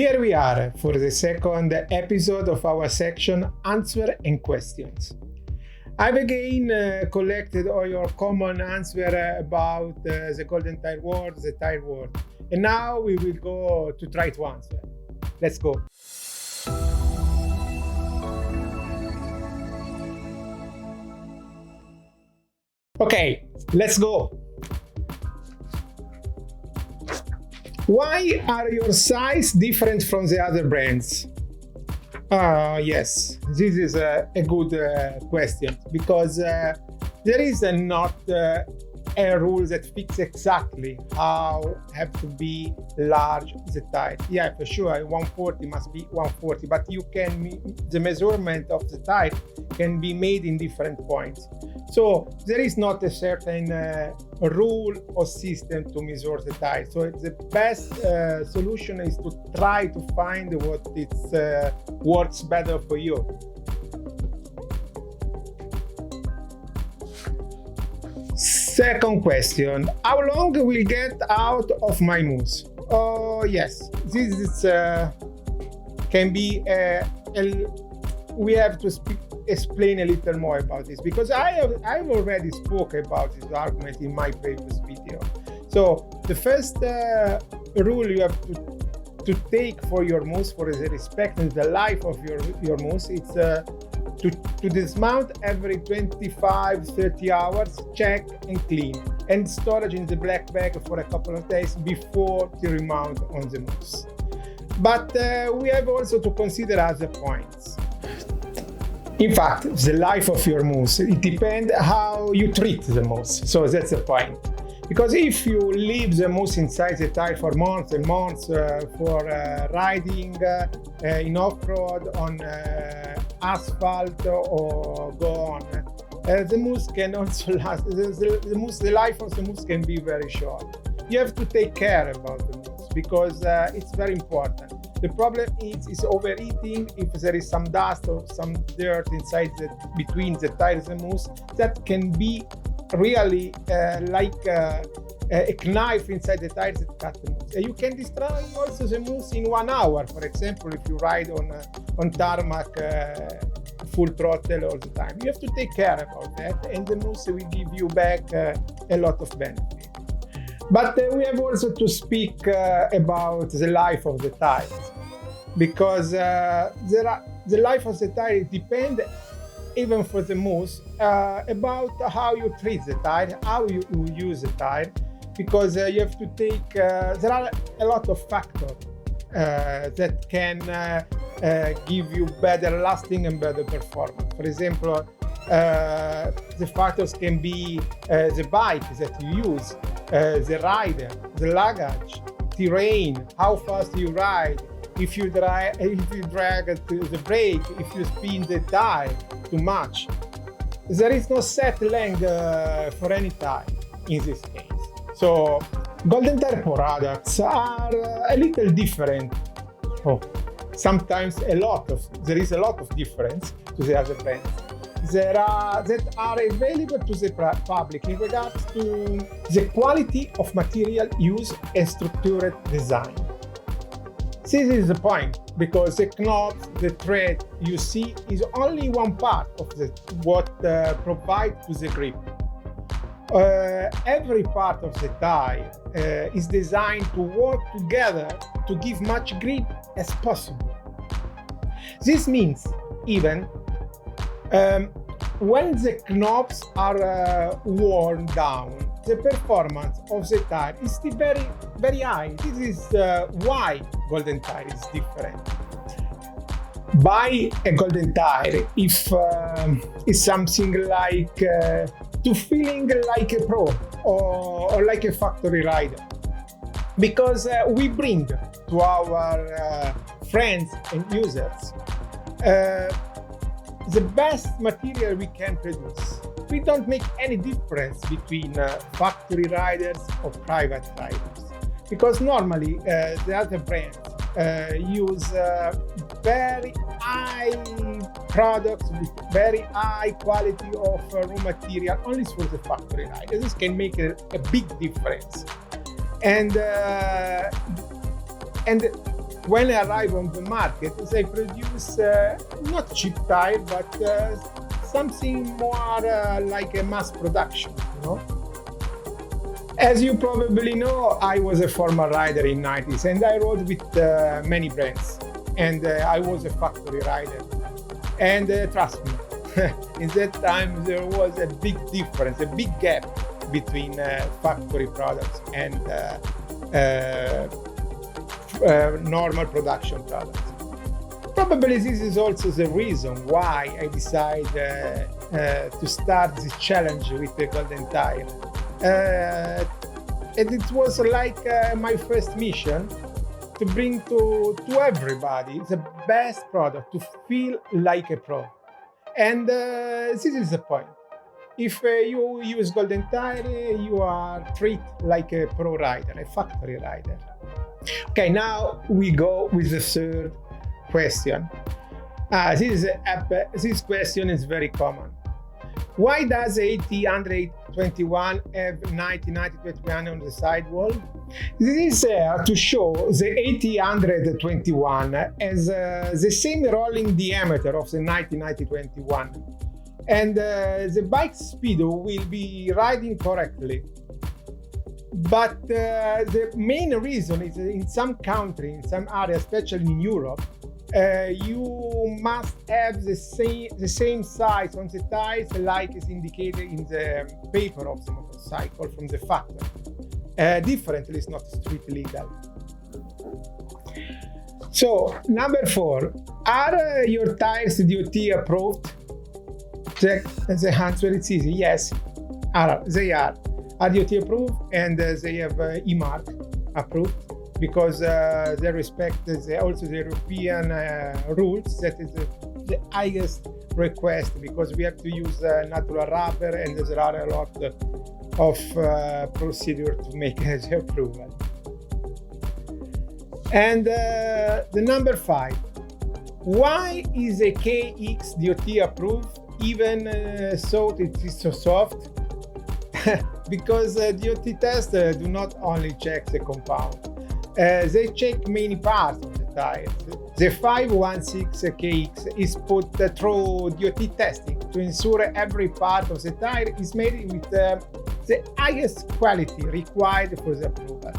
Here we are for the second episode of our section Answer and Questions. I've again collected all your common answers about the GOLDENTYRE word, the Tyre word. And now we will go to try to answer. Let's go. Okay, let's go. Why are your size different from the other brands? Yes, this is a good question because there is not a rule that fits exactly how have to be large the tire. Yeah, for sure, 140 must be 140, but the measurement of the tire can be made in different points. So there is not a certain rule or system to measure the tire. So the best solution is to try to find what works better for you. Second question, how long will we get out of my mousse? Oh yes, this is, can be we have to explain a little more about this because I've already spoke about this argument in my previous video. So the first rule you have to take for your mousse, for the respect and the life of your mousse, it's to dismount every 25-30 hours, check and clean, and storage in the black bag for a couple of days before to remount on the mousse. But we have also to consider other points. In fact, the life of your mousse, it depends how you treat the mousse. So that's the point. Because if you leave the mousse inside the tire for months and months for riding in off-road on asphalt or go on, the mousse can also last. The life of the mousse can be very short. You have to take care about the mousse because it's very important. The problem is overheating. If there is some dust or some dirt inside between the tires and mousse, that can be really like a knife inside the tires that cut the mousse. You can destroy also the mousse in 1 hour, for example, if you ride on tarmac full throttle all the time. You have to take care about that, and the mousse will give you back a lot of benefit. But we have also to speak about the life of the tires, because the life of the tire depends, even for the mousse, about how you treat the tire, how you use the tire, because you have to take, there are a lot of factors that can give you better lasting and better performance. For example, the factors can be the bike that you use, the rider, the luggage, terrain, how fast you ride, if you drag the brake, if you spin the tire too much. There is no set length for any tire in this case. So GOLDENTYRE products are a little different. Sometimes there is a lot of difference to the other brands. That are available to the public in regards to the quality of material used and structured design. This is the point, because the knobs, the thread you see is only one part of what provides to the grip. Every part of the tire is designed to work together to give much grip as possible. This means even when the knobs are worn down, the performance of the tire is still very, very high. This is why GOLDENTYRE is different. Buy a GOLDENTYRE if it's something like to feeling like a pro or like a factory rider, because we bring to our friends and users the best material we can produce. We don't make any difference between factory riders or private riders, because normally the other brands use very high products with very high quality of raw material only for the factory rider. This can make a big difference. And when they arrive on the market, they produce not cheap tire, but something more like a mass production, you know? As you probably know, I was a former rider in 90s and I rode with many brands, and I was a factory rider. And trust me, in that time there was a big difference, a big gap between factory products and normal production products. Probably this is also the reason why I decided to start this challenge with the GOLDENTYRE. And it was like my first mission to bring to everybody the best product, to feel like a pro. And this is the point. If you use GOLDENTYRE, you are treated like a pro rider, a factory rider. Okay, now we go with the third question. This question is very common. Why does the 80-121 have 90-90-21 on the sidewall? This is to show the 80-121 as the same rolling diameter of the 90-90-21. And the bike speed will be riding correctly. But the main reason is in some countries, in some areas, especially in Europe, you must have the same size on the tires like is indicated in the paper of the motorcycle from the factory. Differently, it's not strictly legal. So, number 4, are your tires DOT approved? The answer is easy, yes, they are. Are DOT approved, and they have E-mark approved, because they respect also the European rules. That is the highest request, because we have to use natural rubber, and there are a lot of procedure to make the approval. And the number 5, why is a KX DOT approved even so it is so soft? Because DOT testers do not only check the compound, they check many parts of the tire. The 516KX is put through DOT testing to ensure every part of the tire is made with the highest quality required for the approval.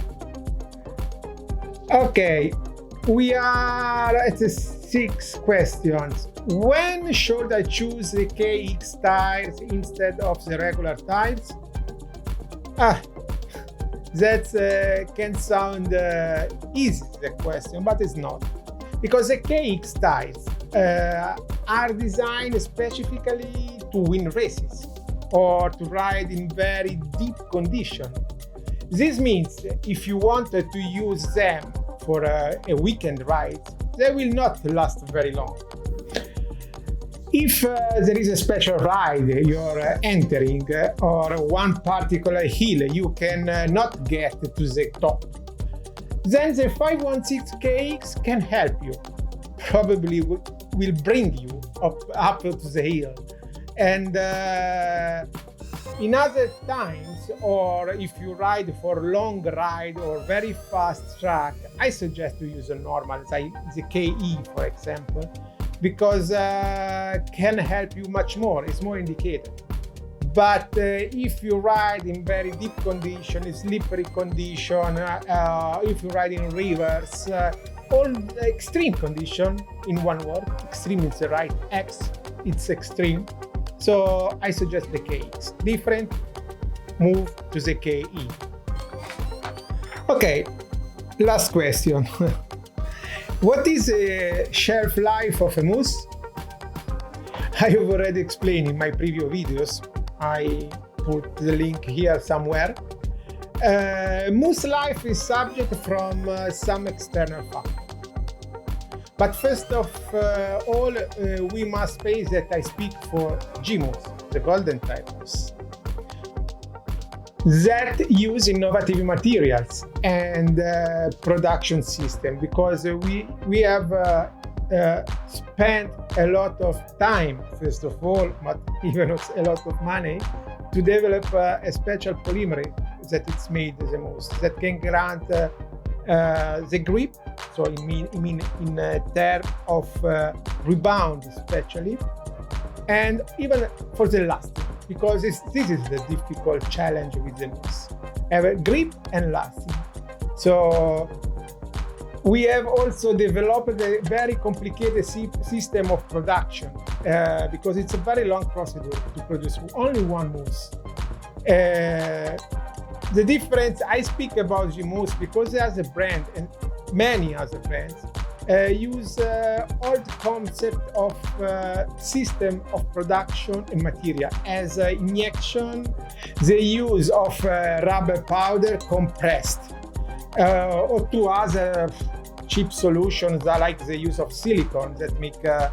Okay, we are at the 6th questions. When should I choose the KX tires instead of the regular tires? That can sound easy, the question, but it's not. Because the KX tires are designed specifically to win races or to ride in very deep condition. This means if you wanted to use them for a weekend ride, they will not last very long. If there is a special ride you're entering or one particular hill you can not get to the top, then the 516KX can help you. Probably will bring you up to the hill. And in other times, or if you ride for long ride or very fast track, I suggest to use a normal, like the KE for example, because can help you much more, it's more indicated. But if you ride in very deep condition, slippery condition, if you ride in rivers, all extreme condition, in one word, extreme is the right X, it's extreme. So I suggest the KX. Different, move to the KE. Okay, last question. What is the shelf life of a mousse? I have already explained in my previous videos. I put the link here somewhere. Mousse life is subject from some external factors. But first of all, we must face that I speak for G-mousse, the GOLDENTYRE mousse, that use innovative materials and production system, because we have spent a lot of time, first of all, but even a lot of money, to develop a special polymer that it's made as a mousse that can grant the grip, so in terms of rebound especially, and even for the lasting, because this is the difficult challenge with the mousse. Have a grip and lasting. So we have also developed a very complicated system of production because it's a very long procedure to produce only one mousse. The difference, I speak about G-Mousse because as a brand, and many other brands, use old concept of system of production and material. As injection, the use of rubber powder compressed, or to other cheap solutions that like the use of silicone that make the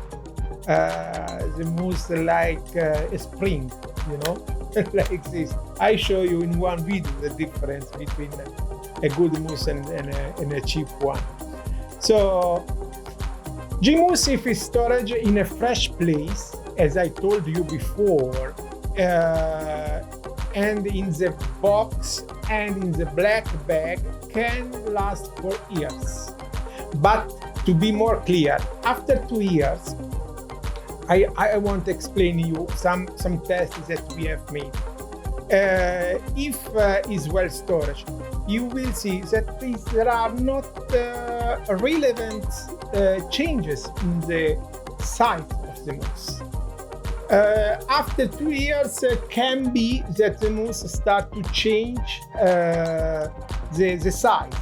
mousse like a spring, you know, like this. I show you in one video the difference between a good mousse and a cheap one. So, G-Mousse is storage in a fresh place, as I told you before, and in the box and in the black bag can last for years. But to be more clear, after 2 years, I want to explain to you some tests that we have made. If is well stored, you will see that there are not relevant changes in the size of the mousse. After 2 years, can be that the mousse start to change the size.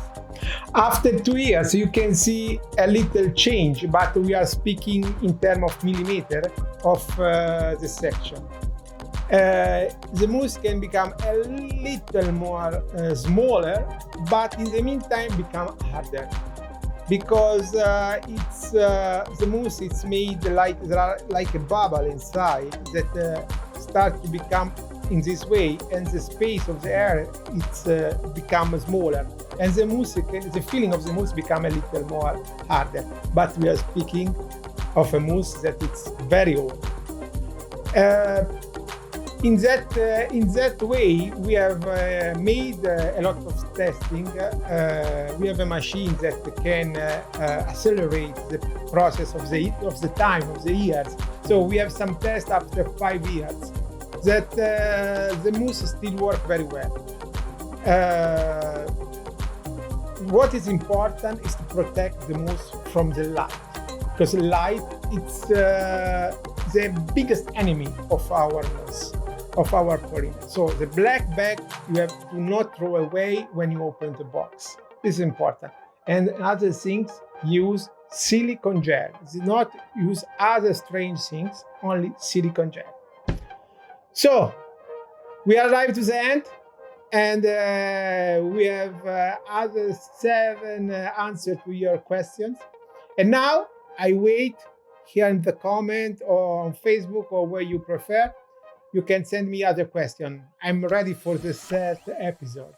After 2 years, you can see a little change, but we are speaking in terms of millimeter of the section. The mousse can become a little more smaller, but in the meantime become harder, because the mousse is made like a bubble inside that start to become in this way, and the space of the air become smaller, and the feeling of the mousse become a little more harder. But we are speaking of a mousse that it's very old. In that way, we have made a lot of testing. We have a machine that can accelerate the process of the time of the years. So we have some tests after 5 years that the mousse still work very well. What is important is to protect the mousse from the light, because light it's the biggest enemy of our mousse, of our polymer. So the black bag you have to not throw away when you open the box. This is important. And other things, use silicone gel. Do not use other strange things, only silicone gel. So we arrived to the end, and we have other 7 answers to your questions. And now I wait here in the comment or on Facebook or where you prefer. You can send me other questions. I'm ready for the 3rd episode.